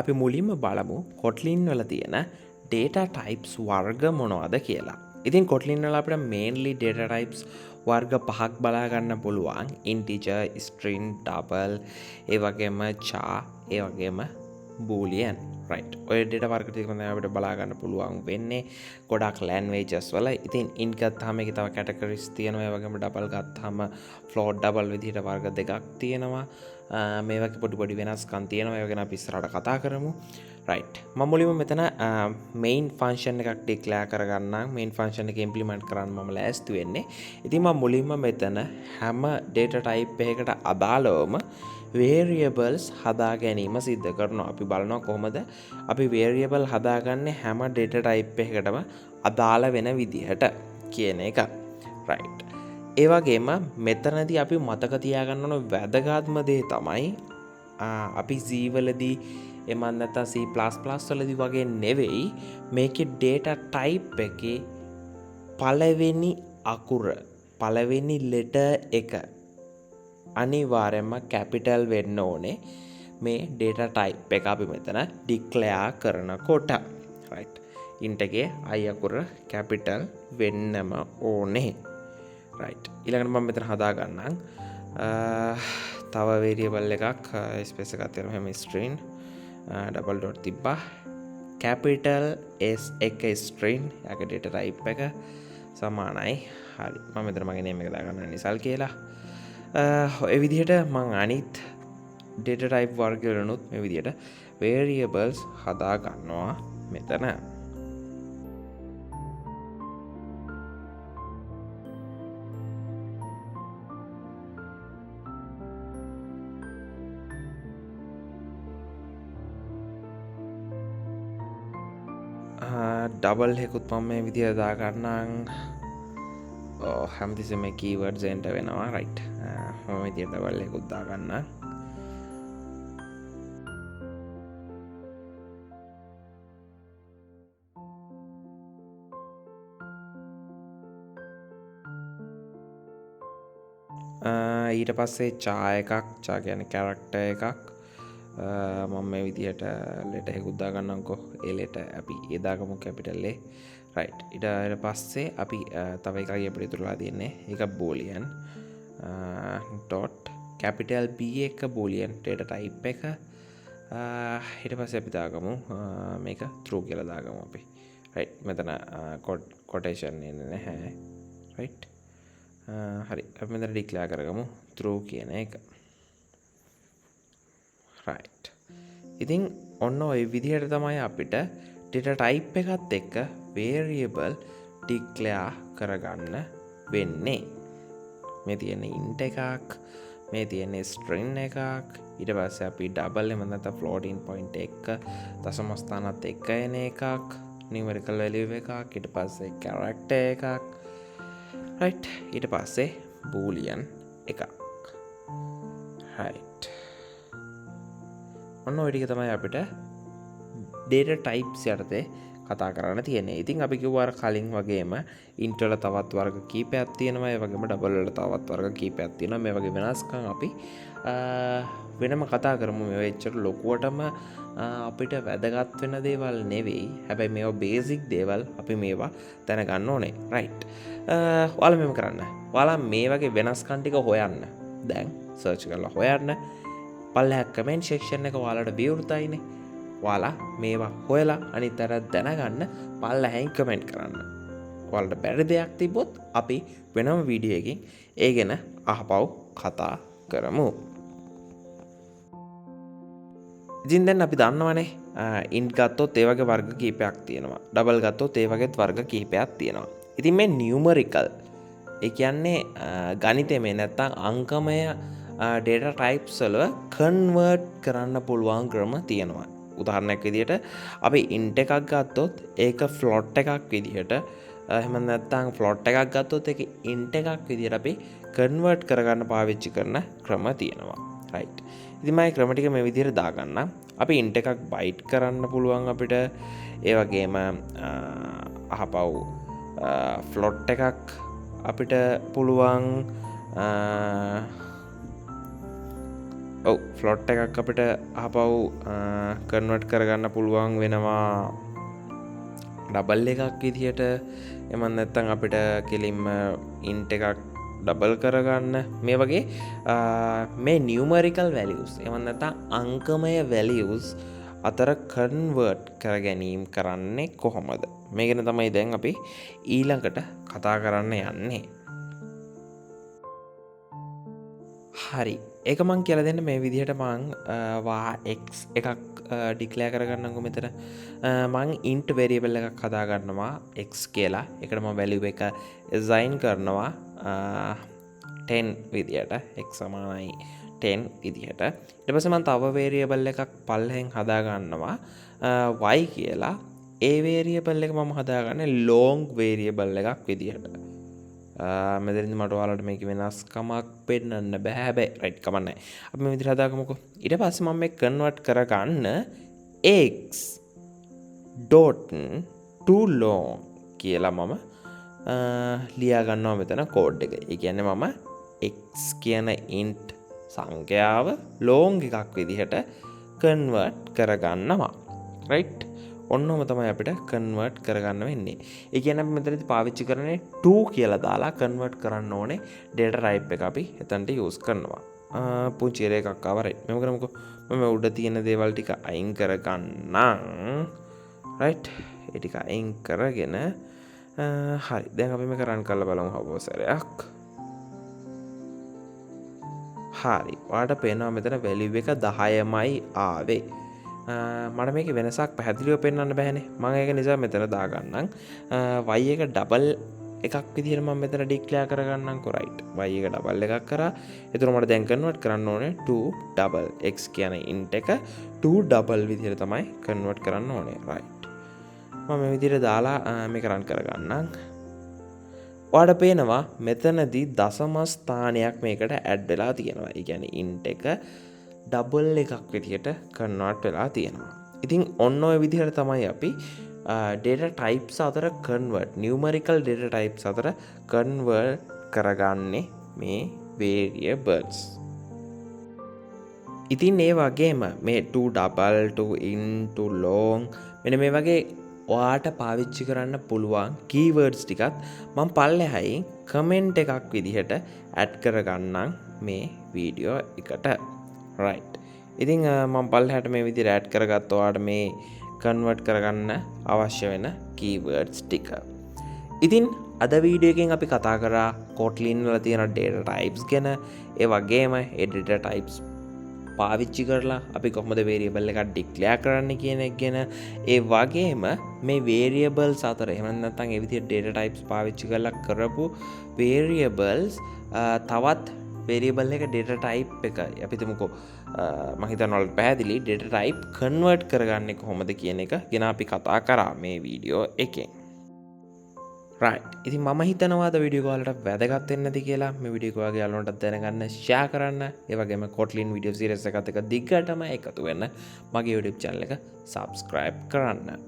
අපි මුලින්ම බලමු Kotlin වල තියෙන data types වර්ග මොනවද කියලා. ඉතින් Kotlin වල අපිට mainly data types වර්ග පහක් බලා ගන්න පුළුවන්. integer, string, double, ඒ වගේම char, ඒ වගේම boolean. right. ඔය data වර්ග ටික තමයි අපිට බලා ගන්න පුළුවන් වෙන්නේ ගොඩක් languages වල. ඉතින් int ගත්තාම ඒකේ තව categories තියෙනවා. ඒ වගේම double ගත්තාම float double විදිහට වර්ග දෙකක් තියෙනවා. මේ වගේ පොඩි වෙනස්කම් තියෙනවා. ඒ ගැන අපි ඉස්සරහට කතා කරමු. right. මම මුලින්ම මෙතන main function එකක් declare කරගන්නම්. main function එක implement කරන්න මම ලෑස්ති වෙන්නේ. ඉතින් මම මුලින්ම මෙතන හැම data type එකකට අදාළවම variables හදා ගැනීම සිද්ධ කරනවා. අපි බලනවා කොහොමද අපි variable හදාගන්නේ හැම data type එකකටම අදාළ වෙන විදිහට කියන එක. right. ඒ වගේම මෙතනදී අපි මතක තියාගන්න ඕන වැදගත්ම දේ තමයි අපි C වලදී එමන් නැත්නම් C++ වලදී වගේ නෙවෙයි මේකේ data type එකේ පළවෙනි අකුර පළවෙනි letter එක අනිවාර්යයෙන්ම capital වෙන්න ඕනේ මේ data type එක අපි මෙතන declare කරනකොට. right. int එකේ i අකුර capital වෙන්නම ඕනේ. right. ඊළඟට මම මෙතන හදා ගන්නම් තව variable එකක් space එකක් තියෙනවා හැම string double dot තිබ්බා capital S එක string යාගේ data type එක සමානයි. හරි. මම මෙතන මගේ name එක දාගන්නවා නිසල් කියලා. ඔය විදිහට මම අනිත් data type වර්ග වලනුත් මේ විදිහට variables හදා ගන්නවා මෙතන. ඩබල් එකකුත් මම මේ විදිහට දාගන්නම්. හැමතිස්සෙම මේ keywords enter වෙනවා. right. මම මේ විදිහට ඩබල් එකකුත් දාගන්නම්. ඊට පස්සේ char එකක්, char කියන්නේ character එකක්. මම මේ විදිහට letter එකකුත් දාගන්නම්කෝ. ඒ letter අපි ඒ දාගමු capital A. right. ඊට පස්සේ අපි තව එකක් අපිට ඉතුරුලා තියෙන්නේ. ඒක boolean dot capital B එක boolean data type එක. ඊට පස්සේ අපි දාගමු මේක true කියලා දාගමු අපි. right. මෙතන quotation එන්නේ නැහැ. right. හරි. අපි මෙතන declare කරගමු true කියන එක. right. ඉතින් ඔන්න ඔය විදිහට තමයි අපිට data type එකත් එක්ක variable declare කරගන්න වෙන්නේ. මේ තියෙන int එකක්, මේ තියෙන string එකක්, ඊට පස්සේ අපි double එහෙම නැත්නම් floating point එක දශම ස්ථානත් එක්ක එන එකක්, numerical value එකක්, ඊට පස්සේ character එකක්. right. ඊට පස්සේ boolean එකක්. right. ඔන්න ඔය ටික තමයි අපිට data types යටතේ කතා කරන්න තියෙන්නේ. ඉතින් අපි කිව්වා කලින් වගේම int වල තවත් වර්ග කීපයක් තියෙනවා. ඒ වගේම double වල තවත් වර්ග කීපයක් තියෙනවා. මේ වගේ වෙනස්කම් අපි වෙනම කතා කරමු. මේවා එච්චර ලොකුවටම අපිට වැදගත් වෙන දේවල් නෙවෙයි. හැබැයි මේවා බේසික් දේවල් අපි මේවා දැනගන්න ඕනේ. right. ඔයාලා මෙහෙම කරන්න. ඔයාලා මේ වගේ වෙනස්කම් ටික හොයන්න. දැන් search කරලා හොයන්න. පල්ලෙහා කමෙන්ට් සෙක්ෂන් එක ඔයාලට විවෘතයිනේ. ඔයාලා මේවා හොයලා අනිත් අය දැනගන්න පල්ලෙහෙන් කමෙන්ට් කරන්න. ඔයාලට බැරි දෙයක් තිබ්බොත් අපි වෙනම වීඩියෝ එකකින් ඒ ගැන අහපව් කතා කරමු. ඉතින් දැන් අපි දන්නවනේ int ගත්තොත් ඒ වගේ වර්ග කීපයක් තියෙනවා. double ගත්තොත් ඒ වගේත් වර්ග කීපයක් තියෙනවා. ඉතින් මේ numerical ඒ කියන්නේ ගණිතමය නැත්තම් අංකමය data types වල convert කරන්න පුළුවන් ක්‍රම තියෙනවා. උදාහරණයක් විදිහට අපි int එකක් ගත්තොත් ඒක float එකක් විදිහට එහෙම නැත්නම් float එකක් ගත්තොත් ඒක int එකක් විදිහට අපි convert කරගන්න පාවිච්චි කරන ක්‍රම තියෙනවා. right. ඉතින් මම ක්‍රම ටික මේ විදිහට දාගන්නම්. අපි int එකක් byte කරන්න පුළුවන් අපිට. ඒ වගේම අහපව් float එකක් අපිට පුළුවන් ඔව් ෆ්ලොට් එකක් අපිට ආපහු කන්වර්ට් කරගන්න පුළුවන් වෙනවා ඩබල් එකක් විදිහට. එමන් නැත්තම් අපිට කෙලින්ම ඉන්ට් එකක් ඩබල් කරගන්න මේ වගේ මේ නියුමරිකල් වැලියුස් එමන් නැත්තම් අංකමය වැලියුස් අතර කන්වර්ට් කර ගැනීම කරන්නේ කොහොමද? මේ ගැන තමයි දැන් අපි ඊළඟට කතා කරන්න යන්නේ. හරි. ඒක මං කියලා දෙන්න මේ විදිහට මං x එකක් ඩික්ලෙයාර් කරගන්නම්කො මෙතන. මං int variable එකක් හදා ගන්නවා x කියලා. ඒකට මම value එක assign කරනවා 10 විදිහට. x සමානයි 10 විදිහට. ඊට පස්සේ මං තව variable එකක් පල්ලෙහෙන් හදා ගන්නවා y කියලා. ඒ variable එක මම හදාගන්නේ long variable එකක් විදිහට. මෙතනදි මට ඔයාලට මේක වෙනස්කමක් පෙන්වන්න බෑ. හැබැයි රයිට් කමන්නේ. අපි මේ විදිහට හදාගමුකෝ. ඊට පස්සේ මම මේක කන්වර්ට් කරගන්න x .to long කියලා මම ලියා ගන්නවා මෙතන කෝඩ් එක. ඒ කියන්නේ මම x කියන int සංඛ්‍යාව long එකක් විදිහට කන්වර්ට් කරගන්නවා. රයිට්. ඔන්නෝම තමයි අපිට කන්වර්ට් කරගන්න වෙන්නේ. ඒ කියන්නේ අපි මෙතනදී පාවිච්චි කරන්නේ to කියලා දාලා කන්වර්ට් කරන්න ඕනේ data type එක අපි එතනට use කරනවා. පුංචි එකක් ආවා right. මෙහෙම කරමුකෝ. මම උඩ තියෙන දේවල් ටික අයින් කරගන්නම්. right. ඒ ටික අයින් කරගෙන හරි. දැන් අපි මේක run කරලා බලමු හවසරයක්. හරි. ඔයාලට පේනවා මෙතන value එක 10යි ආවේ. මට මේක වෙනසක් පැහැදිලිව පෙන්වන්න බෑනේ. මම ඒක නිසා මෙතන දාගන්නම් y එක ඩබල් එකක් විදිහට මම මෙතන ඩික්ලෙයාර් කරගන්නම්කො right. y එක ඩබල් එකක් කරා. ඒතර මට දැන් කන්වර්ට් කරන්න ඕනේ to double x කියන int එක to double විදිහට තමයි කන්වර්ට් කරන්න ඕනේ right. මම මේ විදිහට දාලා මේක run කරගන්නම්. ඔයාලට පේනවා මෙතනදී දශම ස්ථානයක් මේකට ඇඩ් වෙලා තියෙනවා. ඒ කියන්නේ int එක ඩබල් එකක් විදිහට කන්වර්ට් වෙලා තියෙනවා. ඉතින් ඔන්න ඔය විදිහට තමයි අපි data types අතර convert numerical data types අතර convert කරගන්නේ මේ variables. ඉතින් ඒ වගේම මේ to double to int to long මෙන්න මේ වගේ ඔයාට පාවිච්චි කරන්න පුළුවන් keywords ටිකත් මම පල්ලෙහායින් comment එකක් විදිහට add කරගන්නම් මේ වීඩියෝ එකට. right. ඉතින් මම පල්ලෙහාට මේ විදිහට add කරගත්තා ඔයාලට මේ convert කරගන්න අවශ්‍ය වෙන keywords ටික. ඉතින් අද වීඩියෝ එකෙන් අපි කතා කරා Kotlin වල තියෙන data types ගැන. ඒ වගේම ඒ data types පාවිච්චි කරලා අපි කොහොමද variable එකක් declare කරන්න කියන එක ගැන. ඒ වගේම මේ variables අතර එහෙම නැත්නම් ඒ විදිහට data types පාවිච්චි කරලා කරපු variables තවත් variable එක data type එක අපි තුමුකෝ මම හිතනවා ඔයාලට පැහැදිලි data type convert කරගන්නේ කොහොමද කියන එක ගැන අපි කතා කරා මේ වීඩියෝ එකෙන්. right. ඉතින් මම හිතනවා අද වීඩියෝ එක ඔයාලට වැදගත් වෙන්න ඇති කියලා. මේ වීඩියෝ එක ඔයාගේ යාළුවන්ටත් දැනගන්න share කරන්න. ඒ වගේම Kotlin video series එකත් එක්ක දිගටම එකතු වෙන්න මගේ YouTube channel එක subscribe කරන්න.